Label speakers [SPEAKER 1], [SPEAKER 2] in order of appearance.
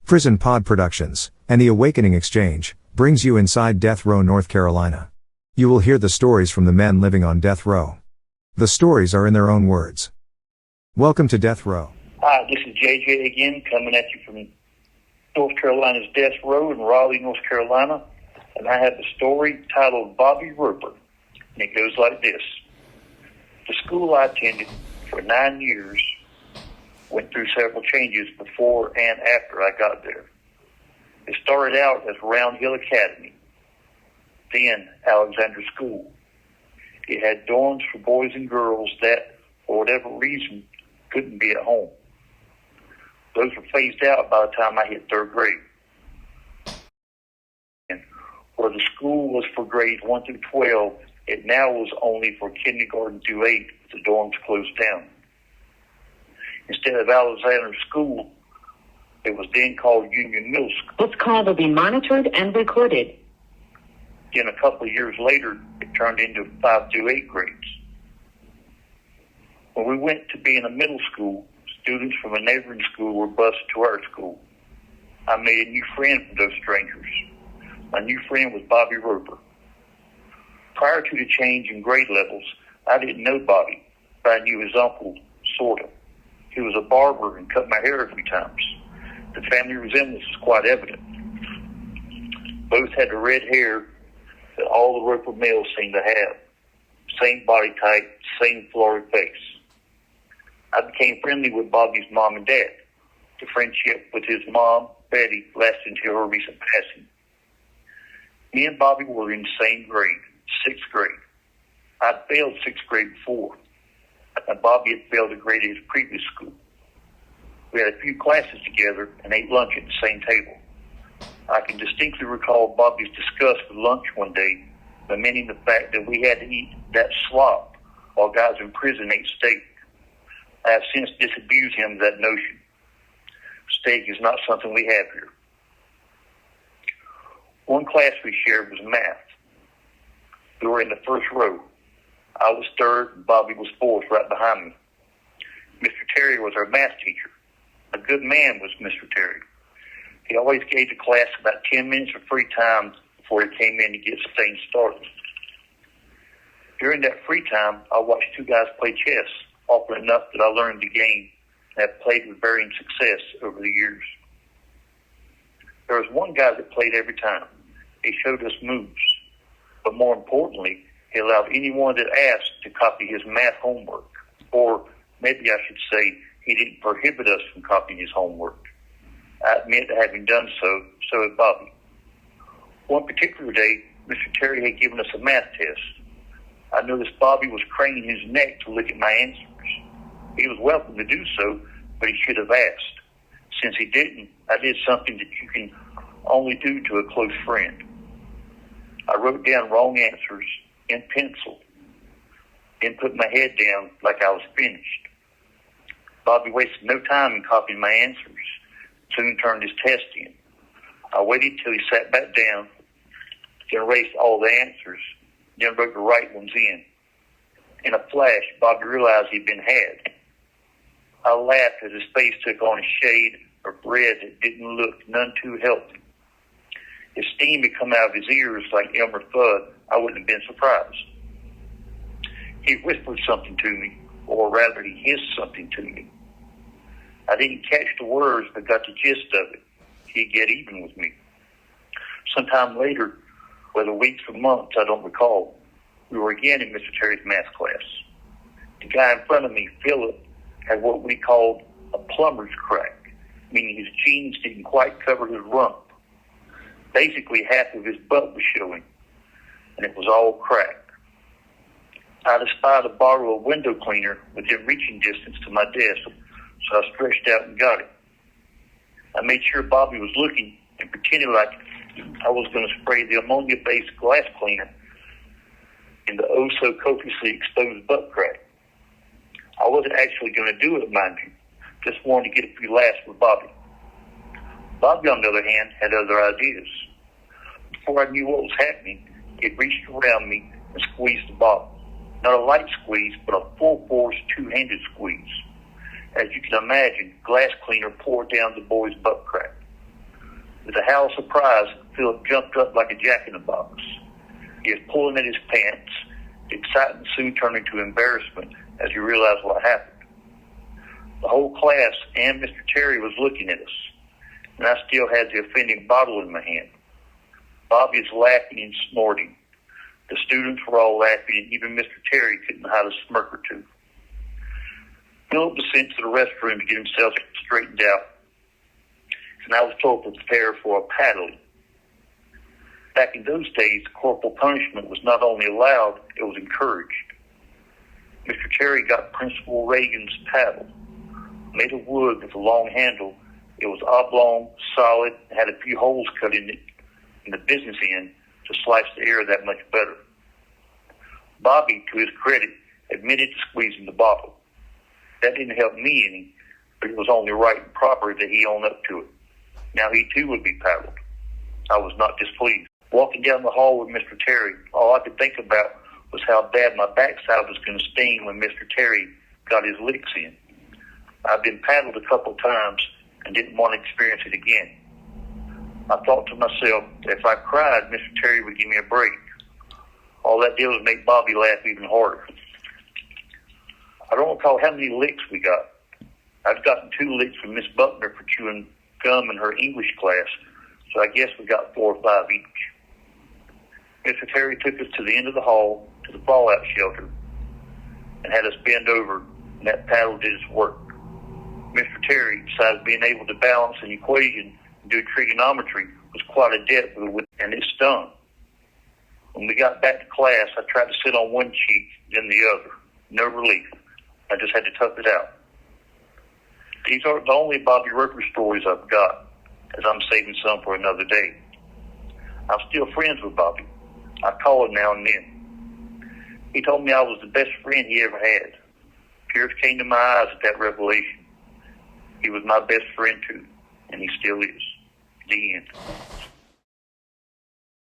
[SPEAKER 1] Prison Pod Productions, and the Awakening Exchange, brings you inside Death Row, North Carolina. You will hear the stories from the men living on death row. The stories are in their own words. Welcome to Death Row.
[SPEAKER 2] Hi, this is JJ again, coming at you from North Carolina's Death Row in Raleigh, North Carolina. And I have a story titled Bobby Roper. And it goes like this. The school I attended for 9 years went through several changes before and after I got there. It started out as Round Hill Academy, then Alexander School. It had dorms for boys and girls that, for whatever reason, couldn't be at home. Those were phased out by the time I hit third grade. Where the school was for grades 1 through 12, it now was only for kindergarten through 8, the dorms closed down. Instead of Alexander School, it was then called Union Middle School.
[SPEAKER 3] This call will be monitored and recorded.
[SPEAKER 2] Then a couple of years later, it turned into 5 through 8 grades. When we went to be in a middle school, students from a neighboring school were bused to our school. I made a new friend from those strangers. My new friend was Bobby Roper. Prior to the change in grade levels, I didn't know Bobby, but I knew his uncle, sort of. He was a barber and cut my hair a few times. The family resemblance was quite evident. Both had the red hair that all the Roper males seem to have. Same body type, same florid face. I became friendly with Bobby's mom and dad. The friendship with his mom, Betty, lasted until her recent passing. Me and Bobby were in the same grade, 6th grade. I'd failed 6th grade before, and Bobby had failed a grade at his previous school. We had a few classes together and ate lunch at the same table. I can distinctly recall Bobby's disgust with lunch one day, lamenting the fact that we had to eat that slop while guys in prison ate steak. I have since disabused him of that notion. Steak is not something we have here. One class we shared was math. We were in the first row. I was third, and Bobby was fourth, right behind me. Mr. Terry was our math teacher. A good man was Mr. Terry. He always gave the class about 10 minutes of free time before he came in to get things started. During that free time, I watched two guys play chess, often enough that I learned the game and have played with varying success over the years. There was one guy that played every time. He showed us moves, but more importantly, he allowed anyone that asked to copy his math homework, or maybe I should say he didn't prohibit us from copying his homework. I admit to having done so, so had Bobby. One particular day, Mr. Terry had given us a math test. I noticed Bobby was craning his neck to look at my answers. He was welcome to do so, but he should have asked. Since he didn't, I did something that you can only do to a close friend. I wrote down wrong answers in pencil, then put my head down like I was finished. Bobby wasted no time in copying my answers, soon turned his test in. I waited till he sat back down, then erased all the answers, then wrote the right ones in. In a flash, Bobby realized he'd been had. I laughed as his face took on a shade of red that didn't look none too healthy. If steam had come out of his ears like Elmer Fudd, I wouldn't have been surprised. He whispered something to me, or rather he hissed something to me. I didn't catch the words, but got the gist of it. He'd get even with me. Sometime later, whether weeks or months, I don't recall, we were again in Mr. Terry's math class. The guy in front of me, Philip, had what we called a plumber's crack, meaning his jeans didn't quite cover his rump. Basically, half of his butt was showing, and it was all cracked. I spied a bottle of window cleaner within reaching distance to my desk, so I stretched out and got it. I made sure Bobby was looking and pretended like I was going to spray the ammonia-based glass cleaner in the oh-so-copiously exposed butt crack. I wasn't actually going to do it, mind you. Just wanted to get a few laughs with Bobby. Bobby, on the other hand, had other ideas. Before I knew what was happening, he reached around me and squeezed the bottle. Not a light squeeze, but a full-force, two-handed squeeze. As you can imagine, glass cleaner poured down the boy's butt crack. With a howl of surprise, Philip jumped up like a jack-in-the-box. He was pulling at his pants, excitement soon turning to embarrassment as he realized what happened. The whole class and Mr. Terry was looking at us, and I still had the offending bottle in my hand. Bobby was laughing and snorting. The students were all laughing, and even Mr. Terry couldn't hide a smirk or two. Philip was sent to the restroom to get himself straightened out, and I was told to prepare for a paddling. Back in those days, corporal punishment was not only allowed, it was encouraged. Mr. Terry got Principal Reagan's paddle, made of wood with a long handle. It was oblong, solid, and had a few holes cut in it in the business end to slice the air that much better. Bobby, to his credit, admitted to squeezing the bottle. That didn't help me any, but it was only right and proper that he own up to it. Now he too would be paddled. I was not displeased. Walking down the hall with Mr. Terry, all I could think about was how bad my backside was going to sting when Mr. Terry got his licks in. I'd been paddled a couple times and didn't want to experience it again. I thought to myself that if I cried, Mr. Terry would give me a break. All that did was make Bobby laugh even harder. I don't recall how many licks we got. I'd gotten 2 licks from Miss Buckner for chewing gum in her English class, so I guess we got 4 or 5 each. Mr. Terry took us to the end of the hall, to the fallout shelter, and had us bend over, and that paddle did its work. Mr. Terry, besides being able to balance an equation and do trigonometry, was quite adept with it, and it stung. When we got back to class, I tried to sit on one cheek, then the other. No relief. I just had to tough it out. These aren't the only Bobby Roper stories I've got, as I'm saving some for another day. I'm still friends with Bobby. I call him now and then. He told me I was the best friend he ever had. Tears came to my eyes at that revelation. He was my best friend too, and he still is. The end.